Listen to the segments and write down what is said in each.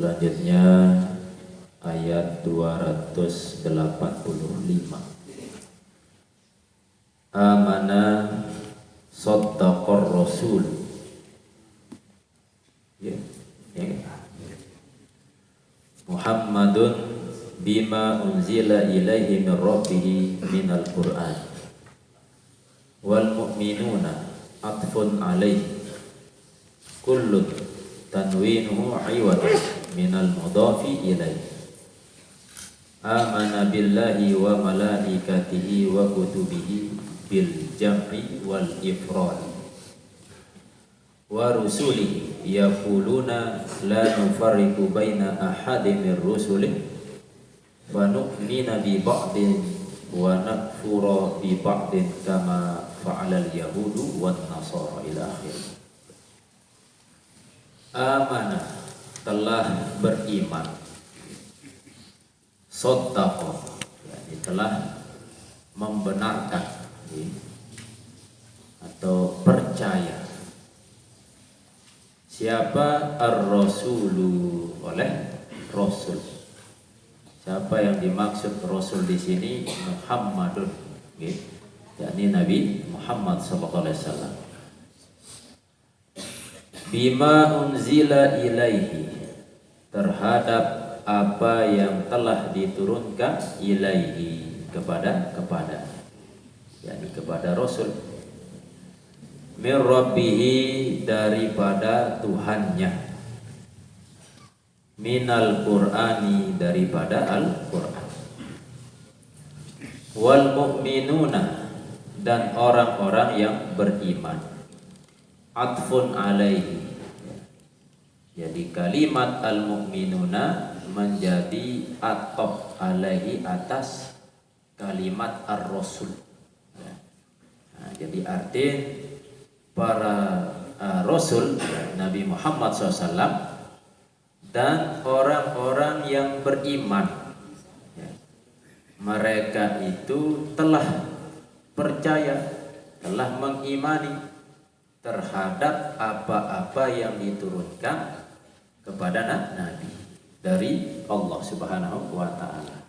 Selanjutnya ayat 285. Amana saddaqar rasul. Ya, ya. Muhammadun bima unzila ilaihi min rabbih minal Qur'an wal mu'minuna atfun alaihi kullun tanwinuhu iwad minal mudafi ilaihi amana billahi wa malaikatihi wa kutubihi bil jam'i wal ifrad wa rusulihi yaquluna la nufarriqu baina ahadin min rusulihi wa nu'mina bi ba'din wa nakfura bi ba'din kama fa'alal yahudu wan nasara ila akhir. Amana telah beriman, saddaqa yakni telah membenarkan atau percaya. Siapa ar-rasulu oleh rasul. Siapa yang dimaksud rasul di sini? Muhammadun, yakni Nabi Muhammad sallallahu alaihi wasallam. Bima unzila ilaihi, terhadap apa yang telah diturunkan ilaihi kepada yakni kepada rasul. Mir rabbihi, daripada Tuhannya. Minal Qur'ani, daripada Al-Qur'an. Wal mu'minuna, dan orang-orang yang beriman. Atfun alaihi, jadi kalimat al-mu'minuna menjadi atop alaihi, atas kalimat ar-rasul. Nah, jadi arti para rasul Nabi Muhammad SAW dan orang-orang yang beriman, mereka itu telah percaya, telah mengimani terhadap apa-apa yang diturunkan kepada Nabi dari Allah Subhanahu wa ta'ala.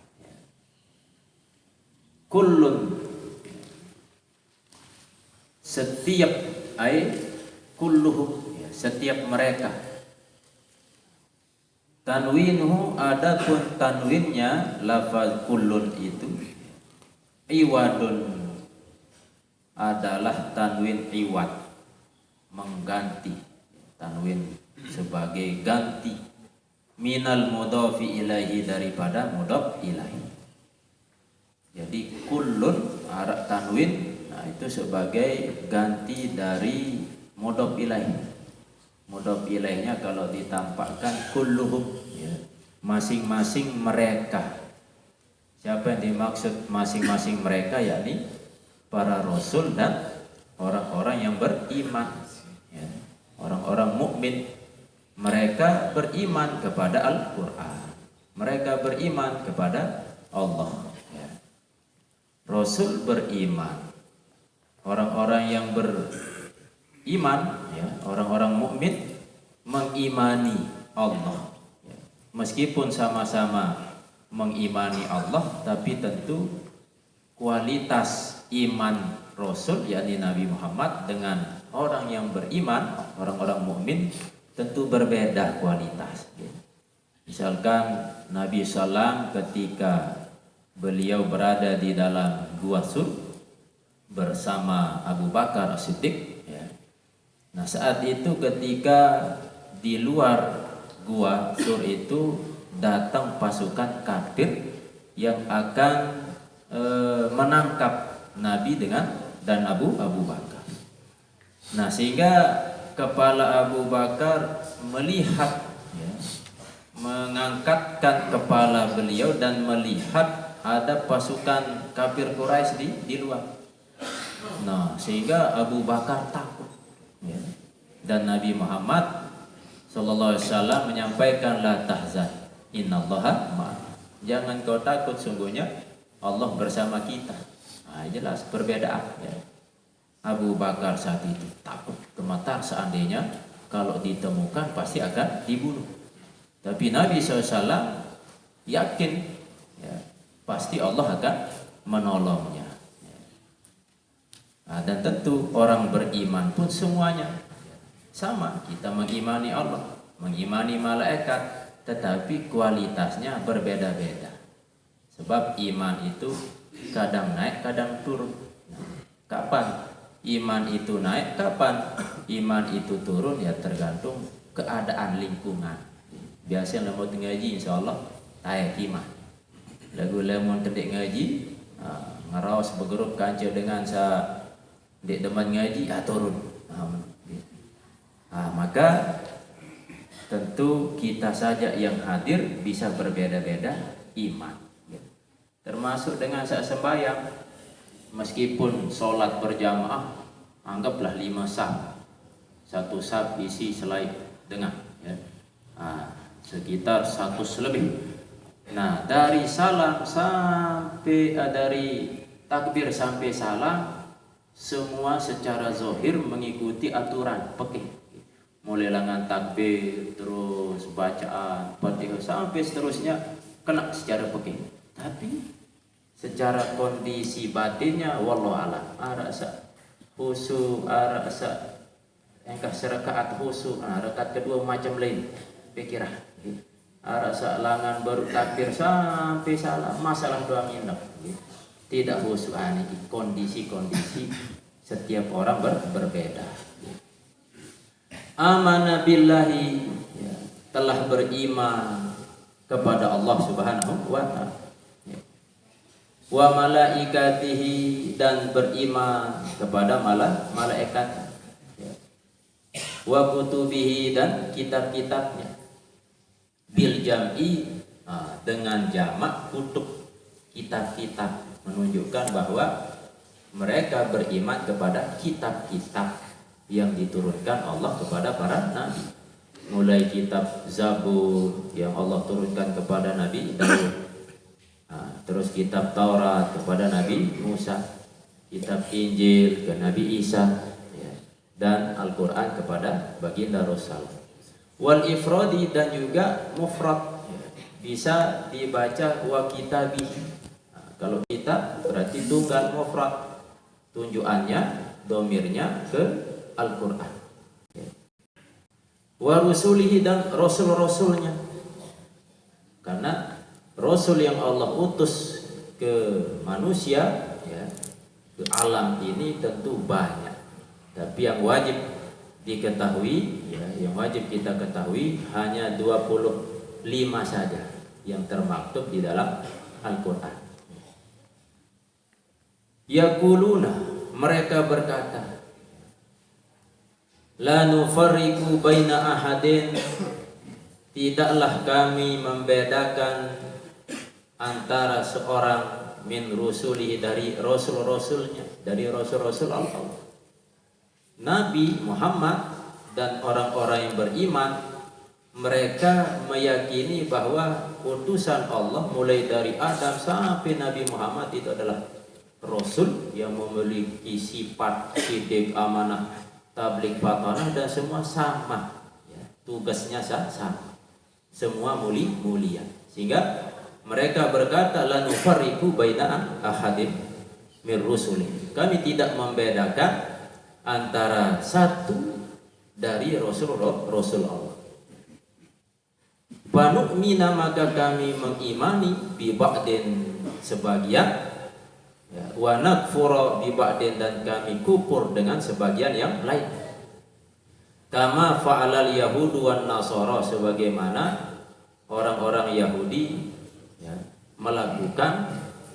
Kullun, setiap, kulluhum, setiap mereka. Tanwinhu, adapun tanwinnya lafaz kullun itu iwadun, adalah tanwin iwad, mengganti, tanwin sebagai ganti, minal mudhafi ilaihi, daripada mudhaf ilaihi. Jadi kullun arab tanwin, nah itu sebagai ganti dari mudhaf ilaihi. Mudhaf ilaihnya kalau ditampakkan kulluhum, masing-masing mereka. Siapa yang dimaksud masing-masing mereka? Yakni para rasul dan orang-orang yang beriman. Orang-orang mukmin, mereka beriman kepada Al-Qur'an, mereka beriman kepada Allah. Rasul beriman, orang-orang yang beriman, orang-orang mukmin mengimani Allah. Meskipun sama-sama mengimani Allah, tapi tentu kualitas iman Rasul yakni Nabi Muhammad dengan orang yang beriman, orang-orang mukmin, tentu berbeda kualitas. Misalkan Nabi SAW ketika beliau berada di dalam gua Sur bersama Abu Bakar As-Siddiq, nah saat itu ketika di luar gua Sur itu datang pasukan kafir yang akan menangkap Nabi dan Abu Bakar. Nah sehingga kepala Abu Bakar melihat, mengangkatkan kepala beliau dan melihat ada pasukan kafir Quraisy di luar. Nah sehingga Abu Bakar takut, dan Nabi Muhammad sallallahu alaihi wasallam menyampaikan, la tahzan innallaha ma'ana, jangan kau takut, sungguhnya Allah bersama kita. Nah, jelas perbedaan. Abu Bakar saat itu takut, gemetar, seandainya kalau ditemukan pasti akan dibunuh. Tapi Nabi SAW yakin, ya, pasti Allah akan menolongnya. Nah, dan tentu orang beriman pun semuanya sama. Kita mengimani Allah, mengimani malaikat, tetapi kualitasnya berbeda-beda. Sebab iman itu kadang naik, kadang turun. Kapan iman itu naik, kapan iman itu turun, ya tergantung keadaan lingkungan. Biasanya lemot ngaji insyaallah naik iman. Lagu lemon kedek ngaji, ngaraos bergerup kancil dengan sa dek deman ngaji, turun. Maka tentu kita saja yang hadir bisa berbeda-beda iman. Termasuk dengan saat sembahyang, meskipun sholat berjamaah, anggaplah 5 saf, 1 saf isi selai dengan, ya, sekitar 100 lebih. Nah, dari salam sampai dari takbir sampai salam, semua secara zahir mengikuti aturan fikih. Mulai langan takbir, terus bacaan Fatihah sampai seterusnya kena secara fikih. Tapi secara kondisi batinnya wallahu a'lam, arasa khusyuk, arasa engkah serakaat khusyuk, rakaat kedua macam lain pikiran. Arasa langan baru takbir sampai salam, masalah doa minum. Tidak khusyuk, ini kondisi-kondisi setiap orang berbeda. Amana billahi, ya, telah beriman kepada Allah Subhanahu wa ta'ala, ya. Wa malaikatihi, dan beriman kepada malaikat, ya. Wa kutubihi, dan kitab-kitabnya. Bil jam'i, dengan jamak kutub, kitab-kitab, menunjukkan bahwa mereka beriman kepada kitab-kitab yang diturunkan Allah kepada para nabi. Mulai kitab Zabur yang Allah turunkan kepada Nabi Daud, terus kitab Taurat kepada Nabi Musa, kitab Injil ke Nabi Isa, ya, dan Al-Quran kepada baginda Rasul. Wal ifradi, dan juga mufrad, ya, bisa dibaca wa kitabi. Kalau kitab berarti tunggal, mufrad tunjukannya domirnya ke Al-Quran, ya. Wa rusulihi, dan rasul-rasulnya, karena rasul yang Allah utus ke manusia, ya, ke alam ini tentu banyak. Tapi yang wajib diketahui, ya, yang wajib kita ketahui hanya 25 saja yang termaktub di dalam Al-Quran. Yaquluna, mereka berkata, la nufarriqu baina ahadin, tidaklah kami membedakan antara seorang min rusulihi, dari rasul-rasulnya, dari rasul-rasul Allah. Nabi Muhammad dan orang-orang yang beriman, mereka meyakini bahwa utusan Allah mulai dari Adam sampai Nabi Muhammad itu adalah rasul yang memiliki sifat siddiq, amanah, tabligh, fatanah, dan semua sama, ya, tugasnya sama, semua mulia. Sehingga mereka berkata la nufarriqu baina ahadin min rusuli, kami tidak membedakan antara satu dari rasul Allah. Fanu'mina, maka kami mengimani bi ba'din, sebagian, ya, wa nakfura bi ba'din, dan kami kufur dengan sebagian yang lain. Kama fa'alal yahudu wan nasara, sebagaimana orang-orang Yahudi, ya, melakukan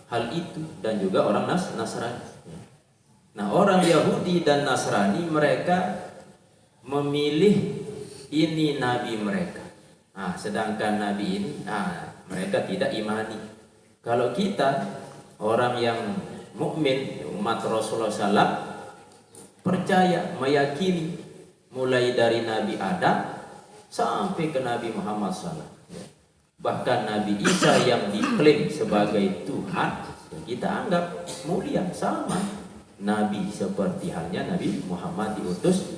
hal itu, dan juga orang Nasrani. Nah, orang Yahudi dan Nasrani mereka memilih ini nabi mereka. Sedangkan nabi ini mereka tidak imani. Kalau kita orang yang mukmin, umat Rasulullah SAW, percaya, meyakini mulai dari Nabi Adam sampai ke Nabi Muhammad SAW. Bahkan Nabi Isa yang diklaim sebagai Tuhan, kita anggap mulia, sama Nabi seperti halnya Nabi Muhammad diutus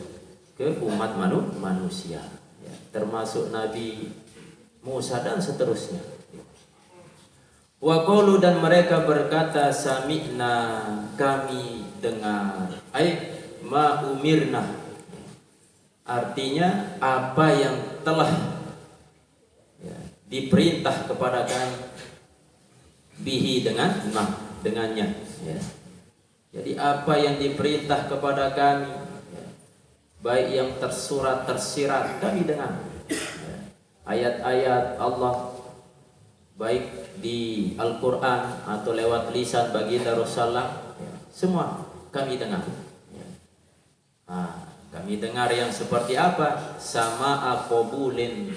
ke umat manusia, ya. Termasuk Nabi Musa dan seterusnya. Wa qalu dan mereka berkata sami'na, kami dengar. Ma umirna, artinya apa yang telah diperintah kepada kami, bihi dengannya. Jadi apa yang diperintah kepada kami, baik yang tersurat tersirat, kami dengar. Ayat-ayat Allah baik di Al-Quran atau lewat lisan baginda Rasulullah, semua kami dengar. Kami dengar yang seperti apa? Sama aqobulin,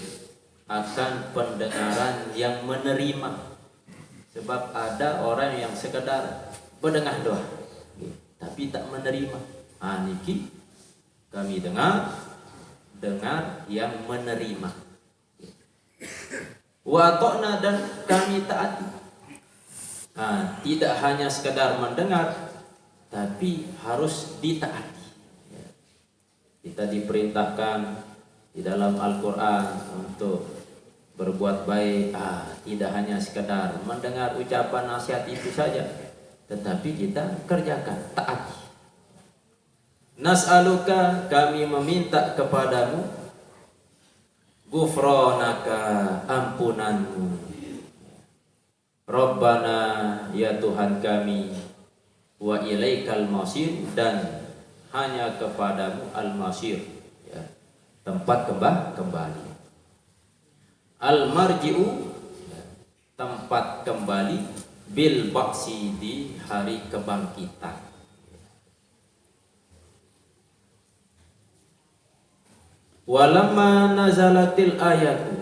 akan pendengaran yang menerima. Sebab ada orang yang sekedar mendengar doa tapi tak menerima. Niki kami dengar yang menerima. Wa ta'na, dan kami taati. Tidak hanya sekedar mendengar, tapi harus ditaati. Kita diperintahkan di dalam Al-Quran untuk berbuat baik. Tidak hanya sekedar mendengar ucapan nasihat itu saja, tetapi kita kerjakan, taati. Nas'aluka, kami meminta kepadamu, gufronaka, ampunanmu. Rabbana, ya Tuhan kami, wa ilaikal masir, dan hanya kepadamu al-masir, tempat kembali. Al-marji'u, tempat kembali, bil baksi, di hari kebangkitan. Walamma nazalatil ayatu,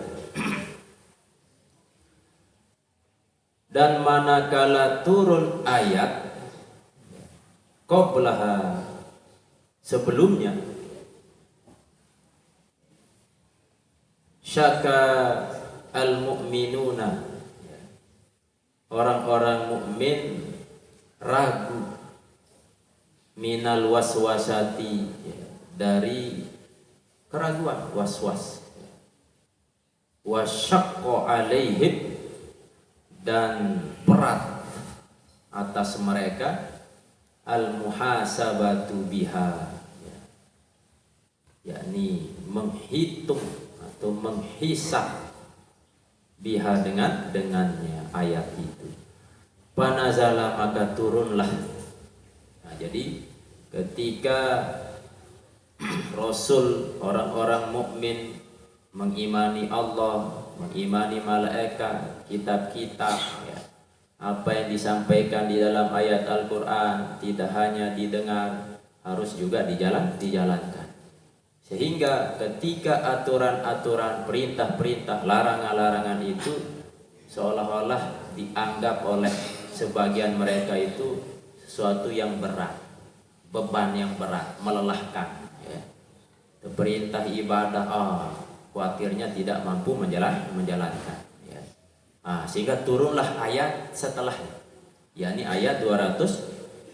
dan manakala turun ayat, qablaha, sebelumnya, syaka al-mu'minuna, orang-orang mukmin ragu, minal waswasati, dari keraguan, waswas, wasyaqqa alaihim, dan berat atas mereka, al-muhasabatu biha, yakni menghitung atau menghisab, biha, dengannya ayat itu. Panazala, maka turunlah. Jadi ketika Rasul, orang-orang mukmin mengimani Allah, mengimani malaikat, kitab-kitab, apa yang disampaikan di dalam ayat Al-Quran tidak hanya didengar, harus juga dijalankan. Sehingga ketika aturan-aturan, perintah-perintah, larangan-larangan itu seolah-olah dianggap oleh sebagian mereka itu sesuatu yang berat, beban yang berat, melelahkan. Perintah ibadah, khawatirnya tidak mampu menjalankan. Sehingga turunlah ayat setelahnya, yakni ayat 286.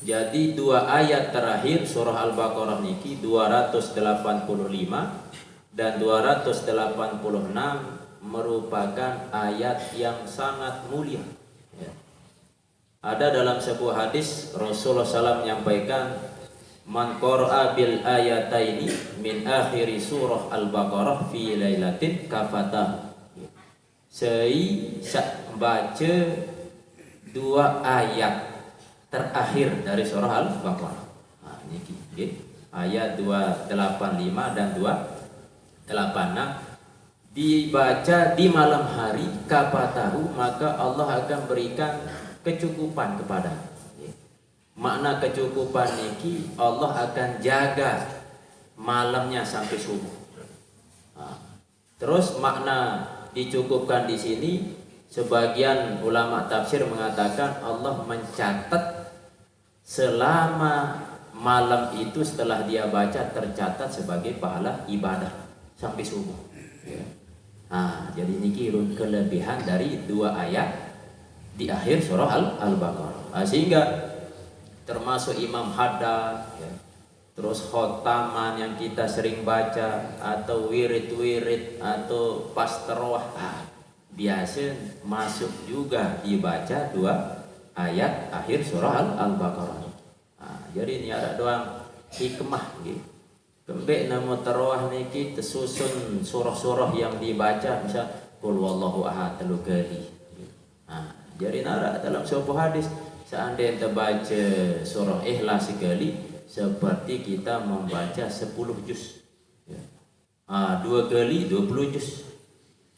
Jadi dua ayat terakhir surah Al-Baqarah niki 285 dan 286 merupakan ayat yang sangat mulia. Ada dalam sebuah hadis Rasulullah SAW menyampaikan, man qara'a bil ayataini min akhiri surah Al-Baqarah fi lailatin kafatah. Baca dua ayat terakhir dari surah Al-Baqarah. Niki ayat 285 dan 286 dibaca di malam hari, kafatahu, maka Allah akan berikan kecukupan kepada. Makna kecukupan niki, Allah akan jaga malamnya sampai subuh. Terus makna dicukupkan di sini, sebagian ulama tafsir mengatakan Allah mencatat selama malam itu setelah dia baca tercatat sebagai pahala ibadah sampai subuh. Jadi niki kelebihan dari dua ayat di akhir surah Al-Baqarah. Sehingga termasuk Imam Haddad, terus khotaman yang kita sering baca, atau wirid-wirid, atau pasteroah, biasa masuk juga dibaca 2 ayat akhir surah Al-Baqarah. Jadi ini ada doang hikmah gitu. Kembali nama tarawih niki tersusun surah-surah yang dibaca, misal qul wallahu ahad 3 kali. Jadi nara dalam sebuah hadis, seandainya kita baca surah Ikhlas sekali seperti kita membaca 10 juz. 2 kali 20 juz.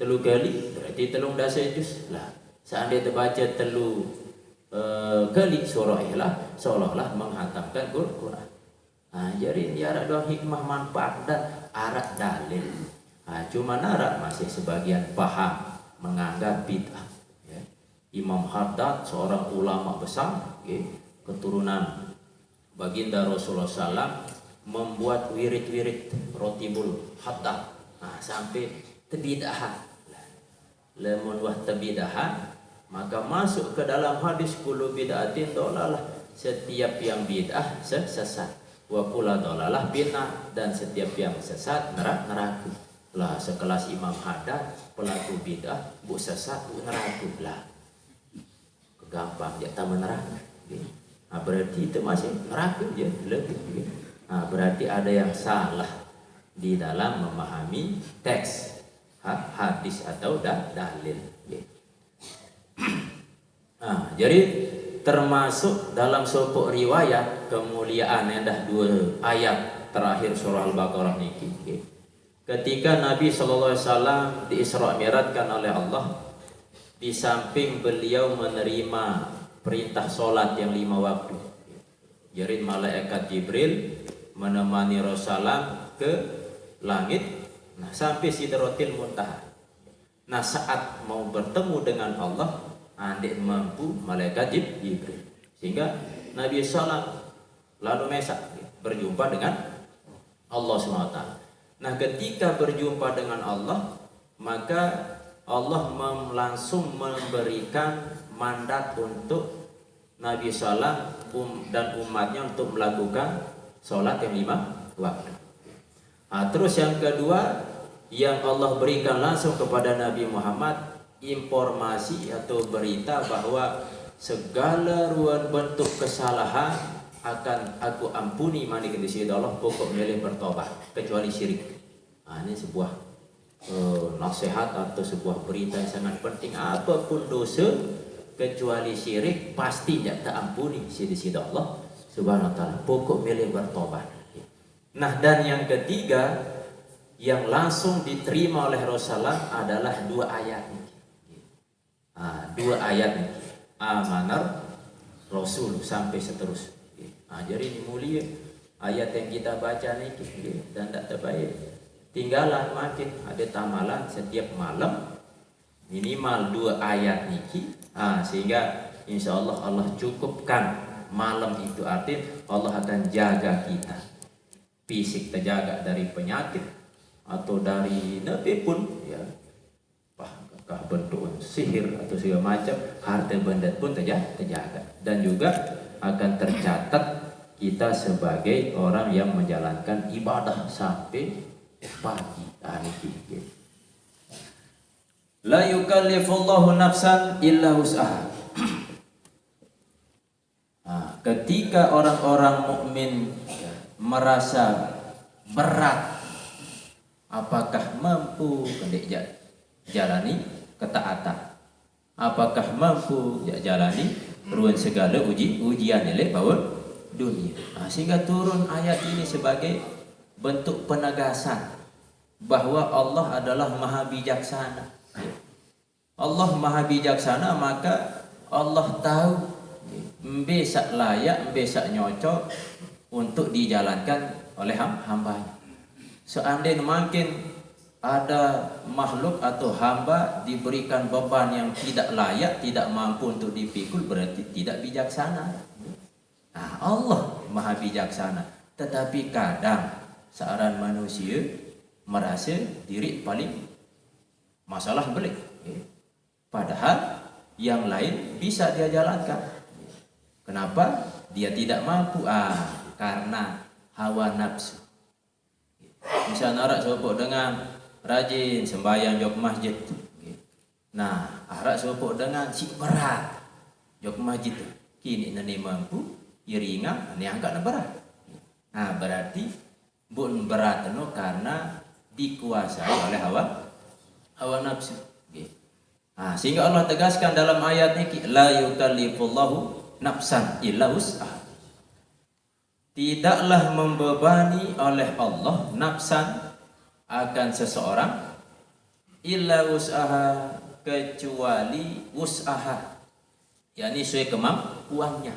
3 kali berarti 13 juz lah. Seandainya kita baca 3 kali surah Ikhlas, seolah-olah menghatamkan Quran. Jadi ini ada dua hikmah manfaat dan arak dalil. Cuma nara masih sebagian paham menganggap bid'ah. Imam Haddad seorang ulama besar, keturunan baginda Rasulullah SAW, membuat wirid-wirid Rotibul Haddad sampai tebidahan. Lemun wah tebidahan, maka masuk ke dalam hadis kullu bid'atin dolalah, setiap yang bid'ah sesat. Wa kullu dolalah bid'ah, dan setiap yang sesat neraka. Lah sekelas Imam Haddad pelaku bid'ah, bu sesat bu neraka lah. Gampang dia tak neraka. Berarti itu masih neraka je lebih. Berarti ada yang salah di dalam memahami teks hadis atau dalil. Jadi termasuk dalam suatu riwayat kemuliaan yang dah 2 ayat terakhir surah Al-Baqarah niki. Ketika Nabi SAW di-Isra' Mi'rajkan oleh Allah, di samping beliau menerima perintah solat yang 5 waktu, jadi malaikat Jibril menemani Rasulullah ke langit, sampai Sidratil Muntaha. Saat mau bertemu dengan Allah, adik mampu malaikat Jibril, sehingga Nabi SAW lalu mesak berjumpa dengan Allah SWT. Ketika berjumpa dengan Allah, maka Allah langsung memberikan mandat untuk Nabi SAW dan umatnya untuk melakukan sholat yang 5 waktu. Terus yang kedua yang Allah berikan langsung kepada Nabi Muhammad, informasi atau berita bahwa segala ruang bentuk kesalahan akan aku ampuni mani di sisi Allah, pokok milih bertobat kecuali syirik. Ini sebuah nasihat atau sebuah berita yang sangat penting. Apapun dosa kecuali syirik pasti tidak terampuni di sisi Allah Subhanahu wa taala, pokok milih bertobat. Dan yang ketiga yang langsung diterima oleh Rasulullah adalah 2 ayat ini. 2 ayat ini, amanar Rasul sampai seterusnya. Jadi ini mulia ayat yang kita baca nih, dan tidak terbaik. Tinggalan makin ada tamalan setiap malam minimal 2 ayat niki, sehingga insya Allah Allah cukupkan malam itu. Artinya Allah akan jaga kita, fisik terjaga dari penyakit atau dari nabi pun ya, apakah bentuk sihir atau segala macam, harta benda pun terjaga, dan juga akan tercatat kita sebagai orang yang menjalankan ibadah sampai pagi. La yukallifullahu nafsan illa wus'aha. Ketika orang-orang mukmin merasa berat, apakah mampu jalani ketaatan, apakah mampu jalani ruang segala ujian oleh bawah dunia. Sehingga turun ayat ini sebagai bentuk penegasan bahwa Allah adalah maha bijaksana. Allah maha bijaksana, maka Allah tahu besak layak, besak nyocok untuk dijalankan oleh hambanya. Seandainya makin ada makhluk atau hamba diberikan beban yang tidak layak, tidak mampu untuk dipikul, berarti tidak bijaksana. Allah maha bijaksana, tetapi kadang seorang manusia merasa diri paling masalah belik, padahal yang lain bisa dia jalankan. Kenapa dia tidak mampu? Karena hawa nafsu. Misalnya arak sopok dengan rajin sembahyang jok masjid. Nah, arak sopok dengan si berat jok masjid. Kini nani mampu, ringan, ini angkat berat. Nah, berarti bun berat itu karena dikuasai oleh hawa nafsu. Nah, sehingga Allah tegaskan dalam ayat ini, la yukallifullahu nafsan illa wus'aha. Tidaklah membebani oleh Allah nafsan akan seseorang illa wus'aha, kecuali wus'aha, yakni sesuai kemampuannya.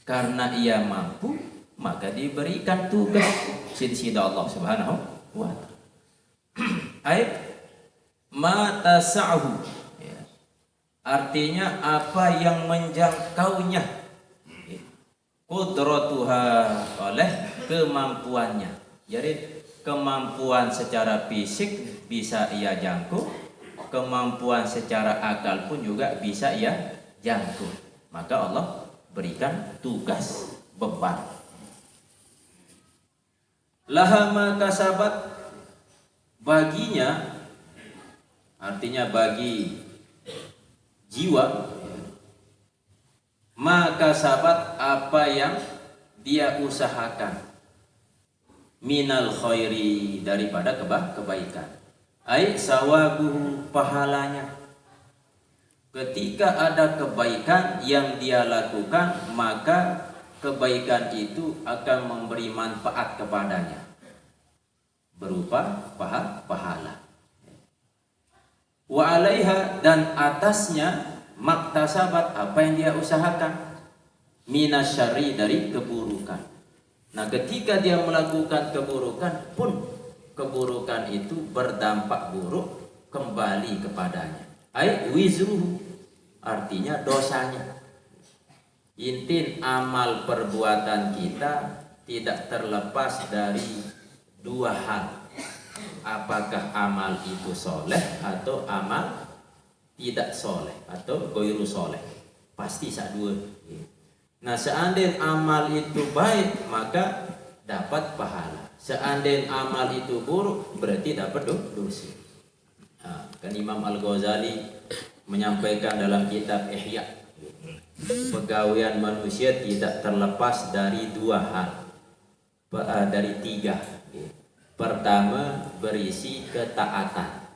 Karena ia mampu, maka diberikan tugas sida Allah Subhanahu wa ta'ala. Ayat mata sa'hu, ya. Artinya apa yang menjangkaunya, qudratuha, oleh kemampuannya. Jadi kemampuan secara fisik bisa ia jangkau, kemampuan secara akal pun juga bisa ia jangkau. Maka Allah berikan tugas, beban. Laha ma kasabat, baginya, artinya bagi jiwa, maka sahabat apa yang dia usahakan, minal khairi, daripada kebaikan, ai sawabuhu, pahalanya. Ketika ada kebaikan yang dia lakukan, maka kebaikan itu akan memberi manfaat kepadanya berupa pahala. Wa alaiha, dan atasnya maktasabat, apa yang dia usahakan, minasyari, dari keburukan. Nah, ketika dia melakukan keburukan pun, keburukan itu berdampak buruk kembali kepadanya. Ai wizruhu, artinya dosanya. Intin amal perbuatan kita tidak terlepas dari dua hal. Apakah amal itu soleh atau amal tidak soleh atau goiru soleh, pasti dua. Nah, seandainya amal itu baik, maka dapat pahala. Seandainya amal itu buruk, berarti dapat dosa. Nah, kan Imam Al-Ghazali menyampaikan dalam kitab Ihya, pegawaian manusia tidak terlepas dari dua hal, dari tiga. Pertama, berisi ketaatan.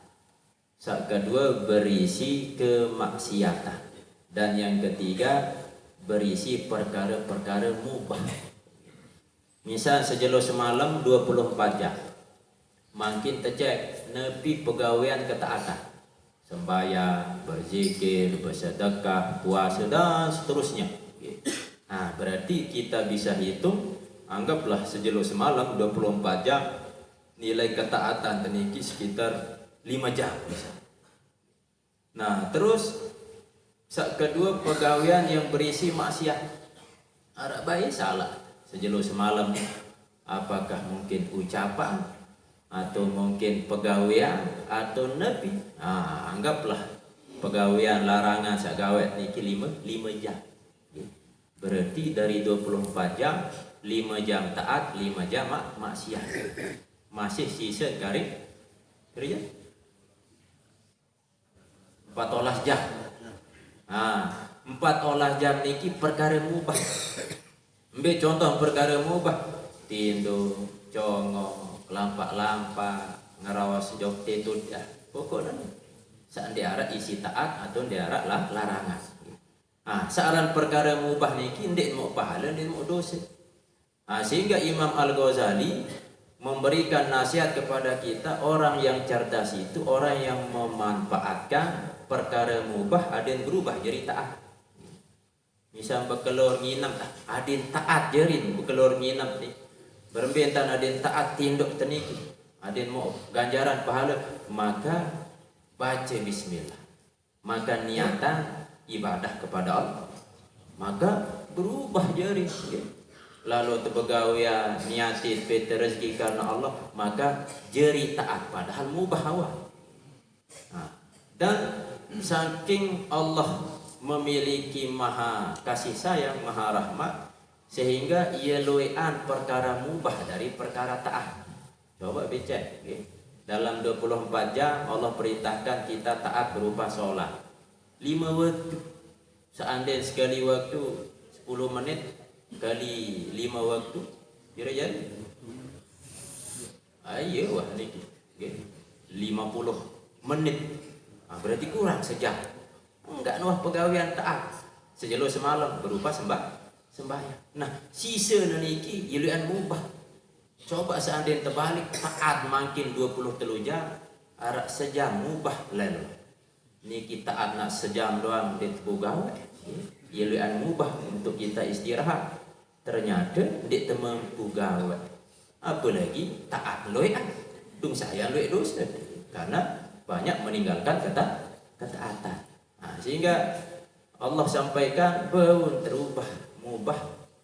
Kedua, berisi kemaksiatan. Dan yang ketiga, berisi perkara-perkara mubah. Misal sejelo semalam 24 jam, makin tercek nepi pegawaian ketaatan, sembahyang, berzikir, bersedekah, puasa, dan seterusnya. Nah, berarti kita bisa hitung, anggaplah sejelo semalam 24 jam, nilai ketaatan teniki sekitar 5 jam bisa. Nah, terus kedua, pegawaian yang berisi maksiat, arah baik salah sejelo semalam, apakah mungkin ucapan atau mungkin pegawaian atau nepi. Nah, anggaplah pegawaian larangan sagawet niki 5 jam. Berarti dari 24 jam 5 jam taat, 5 jam maksiat. Masih sisa kerja 14 jam. Nah, 14 jam niki perkara mubah. Ambil contoh perkara mubah, tindo, congo, lampak-lampak, ngerawas jok tetut, ya pokoknya saat diarah isi taat atau diarah larangan. Nah, saran perkara mubah niki ndik mau pahala, ndik mau dosa. Nah, sehingga Imam Al-Ghazali memberikan nasihat kepada kita, orang yang cerdas itu orang yang memanfaatkan perkara mubah, ada yang berubah jadi taat. Misal bekelor nginap, ada yang taat jerin bekelor nginap nih. Berbentan ada yang taat tinduk teniki, ada yang mau ganjaran pahala, maka baca bismillah, maka niatan ibadah kepada Allah, maka berubah jerin. Lalu pegawai niati PT rezeki karena Allah, maka jeri taat padahal mubah awal. Nah, dan saking Allah memiliki maha kasih sayang, maha rahmat, sehingga ia loean perkara mubah dari perkara taat. Coba becek, okay. Dalam 24 jam Allah perintahkan kita taat berupa sholat 5 waktu. Seandainya sekali waktu 10 menit kali 5 waktu kira-kira ayo wah niki, okay. 50 menit. Berarti kurang sejam. Enggak nuah pegawaian taat sejelo semalam berupa sembahyang. Nah, sisa niki iluan mubah. Coba seandainya terbalik taat makin 23 jam, arak sejam mubah lalu. Niki taat nak sejam doang di pegawai. Iluan mubah untuk kita istirahat. Ternyata di teman pegawai. Apalagi taat loean. Dung saya loe dosa karena banyak meninggalkan ketaatan. Nah, sehingga Allah sampaikan bahwa terubah mubah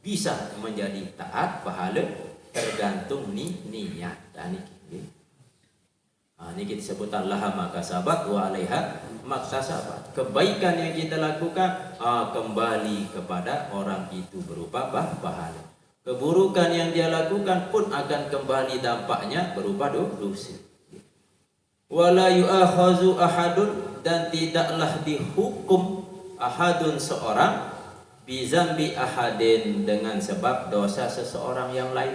bisa menjadi taat pahala tergantung niat. Ini kita sebutkan laha makasabat wa alaiha maktasabat. Kebaikan yang kita lakukan kembali kepada orang itu berupa pahala. Keburukan yang dia lakukan pun akan kembali dampaknya berupa dosa. Wala yu'akhazu ahadun, dan tidaklah dihukum ahadun seorang bizambi ahadin dengan sebab dosa seseorang yang lain.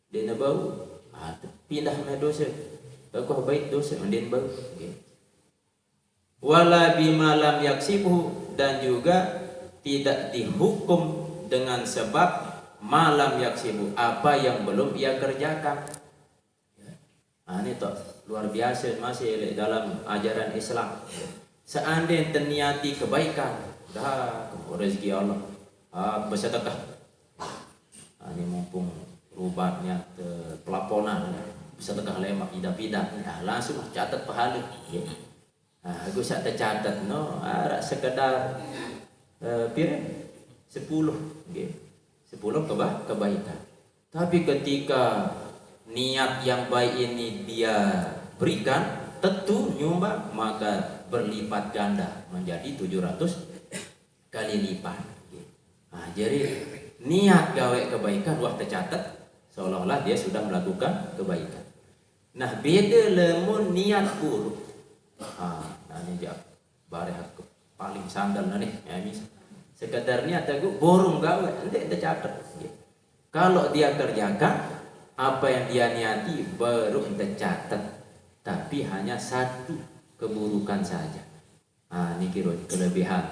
Dia bau pindah na dosa. Aku baik dosa mendin bau. Wala bima lam yaksibuhu, dan juga tidak dihukum dengan sebab malam yaksibu, apa yang belum ia kerjakan. Ini toh luar biasa masih dalam ajaran Islam. Seandainya terniati kebaikan, dah rezeki Allah, bersedekah. Ini mumpung rubatnya pelaponan, bersedekah lemak idah-idah, langsung catat pahala. Aku sak tercatat no, sekedar pira 10, 10 kebaikan. Tapi ketika niat yang baik ini dia berikan, tentu nyumbang, maka berlipat ganda menjadi 700 kali lipat. Jadi niat gawe kebaikan wah tercatat seolah-olah dia sudah melakukan kebaikan. Nah, beda lemun niat buruk. Ini jak bareh paling sandal nih, ya misal. Sekedar niat aku borong gawe, nanti tercatat. Kalau dia kerjakan apa yang dia niati baru tercatat, tapi hanya satu keburukan saja. Ini kira kelebihan.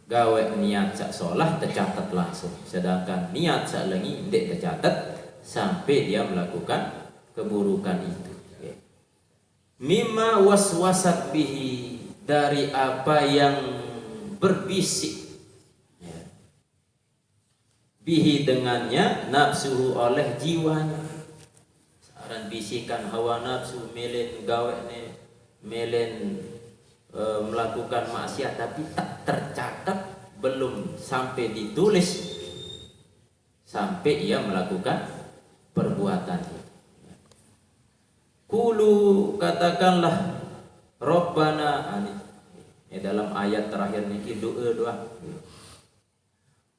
Gawe niat sak solah tercatat langsung, sedangkan niat sak lengi tidak tercatat sampai dia melakukan keburukan itu. Mimma waswasat bihi, dari apa yang berbisik bihi dengannya nafsuhu oleh jiwanya. Saran bisikan hawa nafsu melen gawe ne melen melakukan maksiat, tapi tak tercatat, belum sampai ditulis sampai ia melakukan perbuatan. Kulu, katakanlah Rabbana, dalam ayat terakhir niki doa.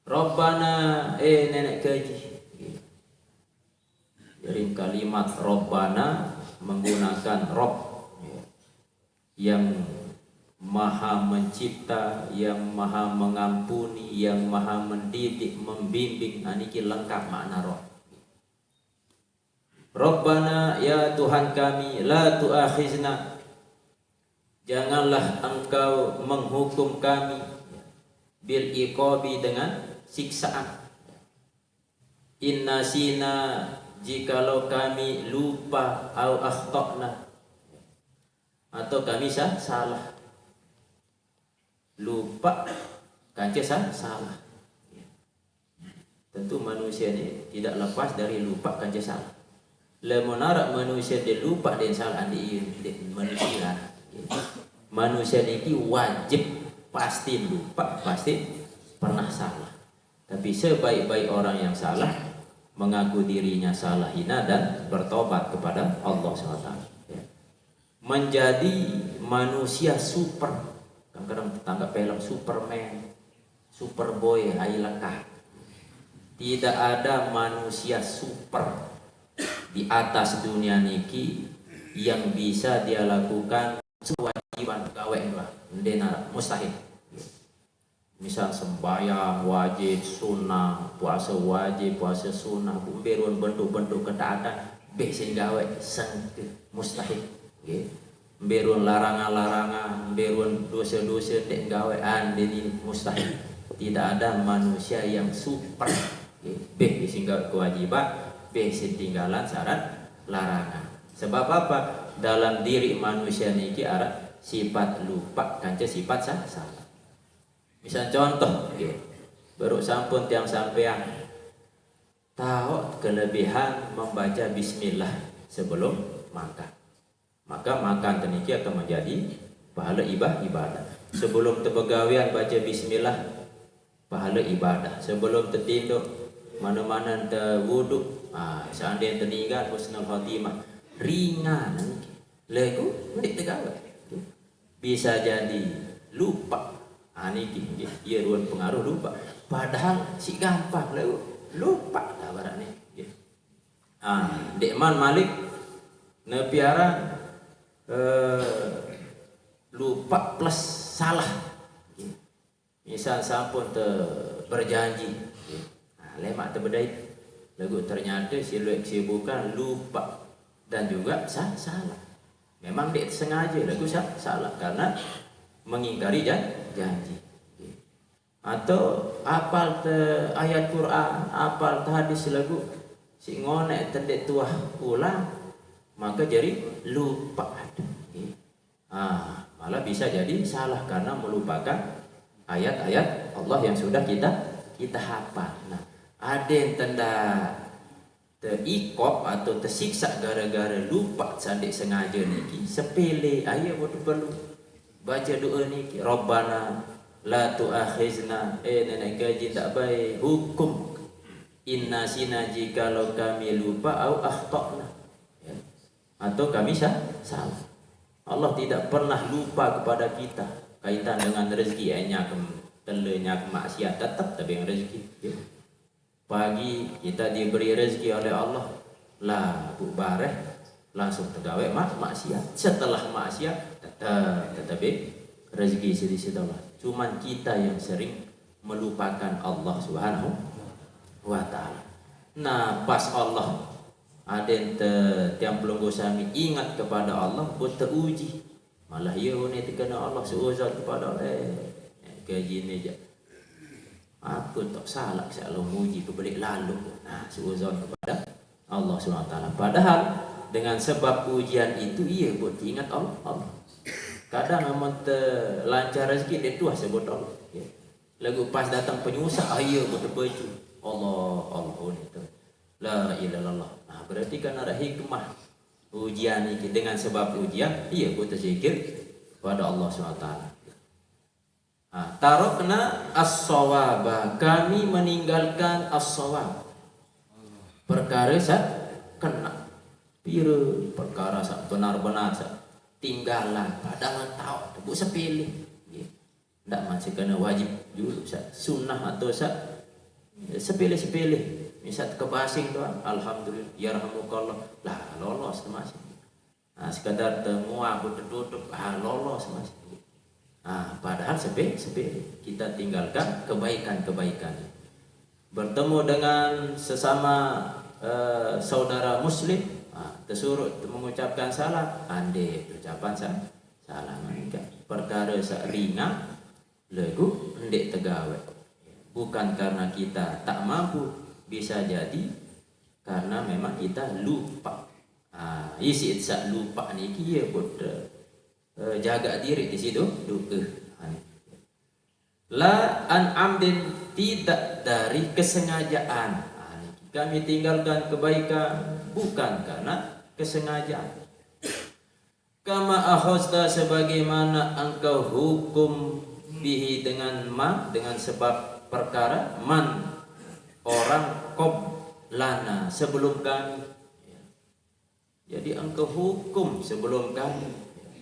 Rabbana, nenek kaji. Jadi kalimat Rabbana menggunakan Rabb yang maha mencipta, yang maha mengampuni, yang maha mendidik, membimbing. Niki lengkap makna Rabb. Rabbana, ya Tuhan kami, la tu'akhizna, janganlah engkau menghukum kami, bil iqabi, dengan siksaan. Inna sina, jikalau kami lupa, au akhtana, atau kami salah. Lupa kanca salah. Tentu manusia ini tidak lepas dari lupa kanca salah. Lemonarak manusia dia lupa dan salah di manusia. Manusia ini wajib pasti lupa, pasti pernah salah. Tapi sebaik-baik orang yang salah mengaku dirinya salah hina dan bertobat kepada Allah SWT. Menjadi manusia super. Kadang-kadang tetangga film Superman, Superboy, hai lengkap. tidak ada manusia super di atas dunia niki yang bisa dia lakukan kewajiban gawe denara, mustahil. Misal sembahyang wajib, sunnah, puasa wajib, puasa sunnah, berun bentuk-bentuk ketaatan besi gawe sengke mustahil. Berun larangan-larangan, berun dosa-dosa dek gawe ini mustahil. Tidak ada manusia yang super B sehingga kewajiban, B tinggalan syarat larangan. Sebab apa? Dalam diri manusia niki ada sifat lupa kanca sifat salah. Misal contoh, baru sampun tiang sampean tahu kelebihan membaca bismillah sebelum makan. Maka makan teniki akan menjadi pahala ibadah. Sebelum terbegawian baca bismillah pahala ibadah. Sebelum tertinduk mana-mana terwuduk, seandainya tertinggal husnul khotimah ringan, lego mendik tegawe bisa jadi lupa. Niki dia ruan pengaruh lupa. Padahal si gampang lego lupa lah barang ni. Dekman Malik nepiara lupa plus salah. Misal sampun berjanji, lemak terbedai, lagu ternyata sibukan lupa dan juga salah. Memang dia sengaja lagu salah karena mengingkari janji. Atau apal ayat Quran, apal hadis lagu si ngonek terdek tuah ulang, maka jadi lupa. Malah bisa jadi salah karena melupakan ayat-ayat Allah yang sudah kita hafal. Nah, ada yang tanda terikop atau tersiksa gara-gara lupa sandik sengaja niki sepele ayat waktu perlu baca doa niki Rabbana la tu'akhizna nenek gaji tak baik hukum inna sina jikalau kami lupa au akhtana atau kami salah. Allah tidak pernah lupa kepada kita kaitan dengan rezeki hanya telurnya kemaksiat tetap tapi yang rezeki pagi kita diberi rezeki oleh Allah lah bu bareh langsung tergawe maksiat setelah maksiat tetapi rezeki sedikit Allah. Cuman kita yang sering melupakan Allah Subhanahu wa taala. Nah, pas Allah ada yang pelunggu sami ingat kepada Allah buat teruji. Malah ia ni terkena Allah seuzon kepada gaji ni je. Aku tak salah kalau muji kebalik lalu. Nah, seuzon kepada Allah SWT. Padahal dengan sebab ujian itu ia buat ingat Allah. Kadang amun lancar rezeki dia tuah sebut Allah. Lagu pas datang penyusah ia buat baju. Allah itu. La ilaha illallah. Nah, berarti kan ada hikmah ujian ini dengan sebab ujian ia buat terzikir pada Allah SWT. Tarokna as-sawaba, kami meninggalkan as-sawab. Perkara kena pira perkara benar-benar tinggalan padahal tahu bu sepilih. Ndak masih kena wajib dulu sunnah atau sepilih-sepilih. Misal kebasing tu alhamdulillah yarhamukallah lah lolos masih. Sekadar temu aku tertutup lolos masih. Padahal sepele kita tinggalkan kebaikan-kebaikan. Bertemu dengan sesama saudara muslim, tersuruh mengucapkan salam, ande ucapan salam mereka. Perkara ringan, legu ndek tegawe. Bukan karena kita tak mampu, bisa jadi karena memang kita lupa. Isi lupa ni kia buat jaga diri di situ. La an amdin, tidak dari kesengajaan. Kami tinggalkan kebaikan bukan karena kesengajaan. Kama akhazta, sebagaimana engkau hukum bihi dengan sebab perkara man orang qoblana sebelum kami. Jadi engkau hukum sebelum kami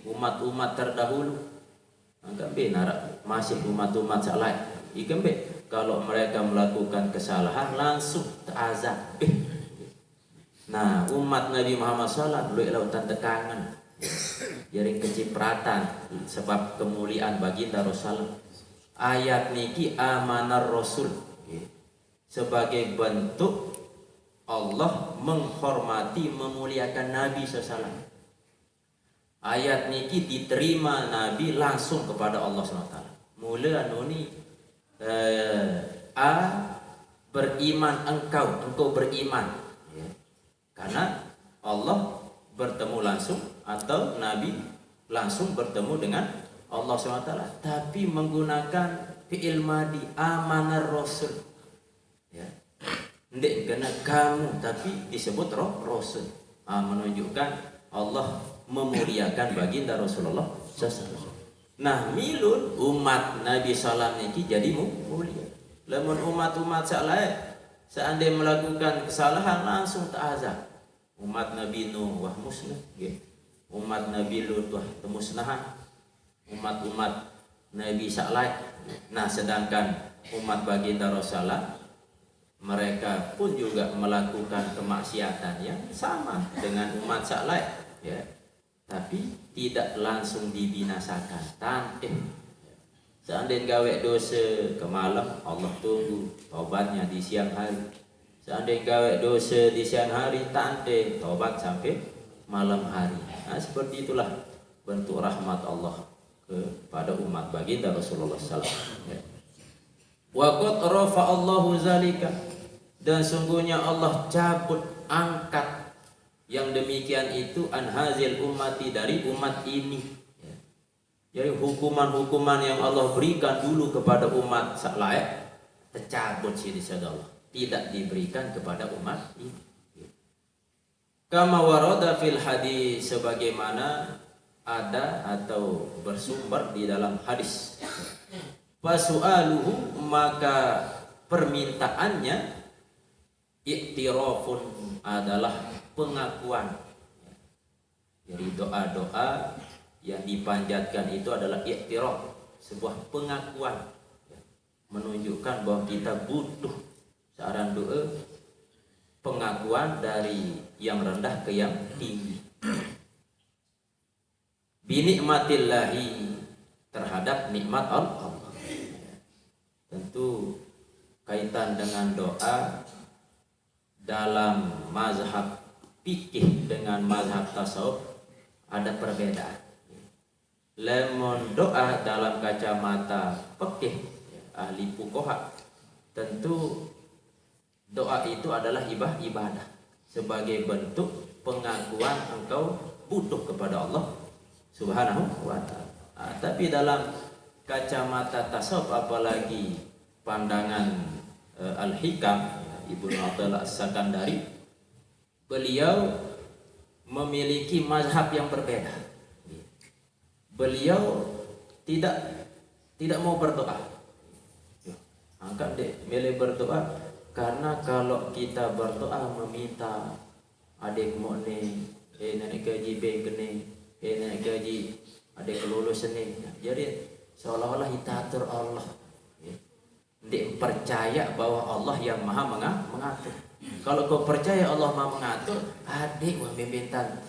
umat-umat terdahulu. Angkat benar masih umat-umat saleh. Ikan kalau mereka melakukan kesalahan langsung ta'azab. Nah, umat Nabi Muhammad SAW lu lautan tekangan. Jadi kecipratan sebab kemuliaan baginda Rasul. Ayat niki amanar Rasul sebagai bentuk Allah menghormati memuliakan Nabi SAW. Ayat niki diterima Nabi langsung kepada Allah SWT. Mula anuni beriman engkau beriman ya. Karena Allah bertemu langsung atau Nabi langsung bertemu dengan Allah SWT, tapi menggunakan fi'il madi amanar Rasul ya. Ndek kena kamu tapi disebut Rasul, menunjukkan Allah memuliakan baginda Rasulullah SAW. Nah, milun umat Nabi SAW niki jadi mulia. Lamun umat-umat saleh seandainya melakukan kesalahan langsung ta'azab. Umat Nabi Nuh wah musnah, umat Nabi Lut wah musnahan, umat-umat Nabi saleh. Nah, sedangkan umat baginda Rasulullah mereka pun juga melakukan kemaksiatan yang sama dengan umat saleh ya. Tapi tidak langsung dibinasakan. Seandainya gawe dosa ke malam, Allah tunggu taubatnya di siang hari. Seandainya gawe dosa di siang hari, tante taubat sampai malam hari. Nah, seperti itulah bentuk rahmat Allah kepada umat baginda Rasulullah SAW. Wa qad rafa'allahu zalika, dan sungguhnya Allah cabut angkat yang demikian itu anhazil ummati, dari umat ini. Jadi hukuman-hukuman yang Allah berikan dulu kepada umat saleh tercabut sini Allah, tidak diberikan kepada umat ini. Kama warada fil hadis, sebagaimana ada atau bersumber di dalam hadis. Fasu'aluhu, maka permintaannya iktirafun, adalah pengakuan. Jadi doa-doa yang dipanjatkan itu adalah iktiraf, sebuah pengakuan, menunjukkan bahwa kita butuh saran doa, pengakuan dari yang rendah ke yang tinggi. Binikmatillahi, terhadap nikmat Allah. Tentu kaitan dengan doa dalam mazhab fikih dengan mazhab tasawuf ada perbedaan. Lemon doa dalam kacamata fikih ahli fuqaha, tentu doa itu adalah ibadah sebagai bentuk pengakuan engkau butuh kepada Allah Subhanahu wa ta'ala. Tapi dalam kacamata tasawuf, apalagi pandangan Al-Hikam Ibnu Athaillah As-Sakandari, beliau memiliki mazhab yang berbeda. Beliau tidak mau berdoa. Angkat deh, milih berdoa, karena kalau kita berdoa meminta adik mau nih, nenek gaji begini, nenek gaji adik kelulus nih, jadi seolah-olah kita atur Allah. Dia percaya bahwa Allah yang maha mengatur. Kalau kau percaya Allah maha mengatur, adik pemimpinan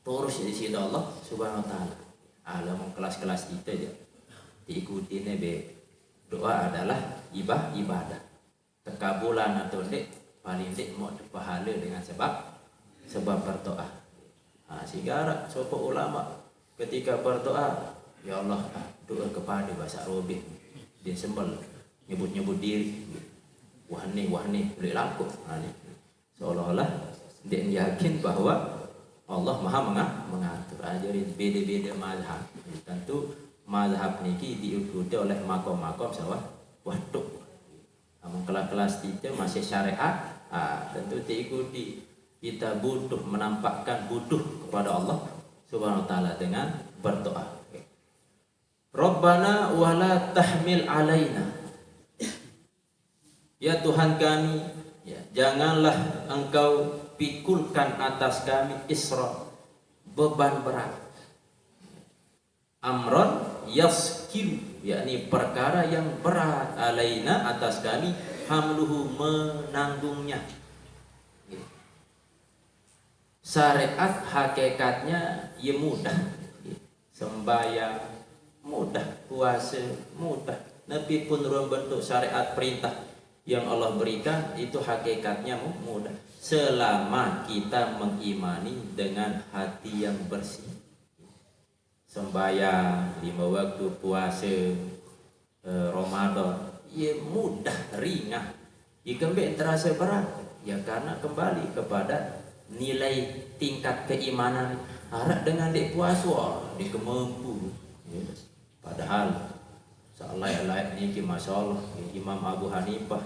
terus di sini Allah Subhanahu wa ta'ala. Alam kelas-kelas kita aja diikuti be. Doa adalah ibadah. Terkabulan atau dek paling dek mau pahala dengan sebab berdoa. Sehingga sopo ulama ketika berdoa, ya Allah doa kepada bahasa Arabi, dia sembel nyebut diri, wahni boleh laku. Seolah-olah dia yakin bahwa Allah maha mengatur. Jadi beda-beda mazhab. Tentu mazhab niki diikuti oleh makom-makom sawah waduk. Namun kelas-kelas kita masih syariat, tentu diikuti. Kita butuh menampakkan kepada Allah Subhanahu wa ta'ala dengan berdoa. Rabbana wala tahmil alaina, ya Tuhan kami, ya, janganlah engkau pikulkan atas kami isra, beban berat. amron yaskilu, yakni perkara yang berat, alaina atas kami, hamluhu menanggungnya. Syariat hakikatnya ya mudah, sembahyang mudah, puasa mudah, tapi pun ruang bentuk syariat perintah yang Allah berikan itu hakikatnya mudah, selama kita mengimani dengan hati yang bersih. Sembahyang 5 waktu, puasa Ramadan ya mudah, ringan. Jika terasa berat ya karena kembali kepada nilai tingkat keimanan. Harap dengan dek puasa dia mampu ya. Padahal salah-layak ni Masya Allah Imam Abu Hanifah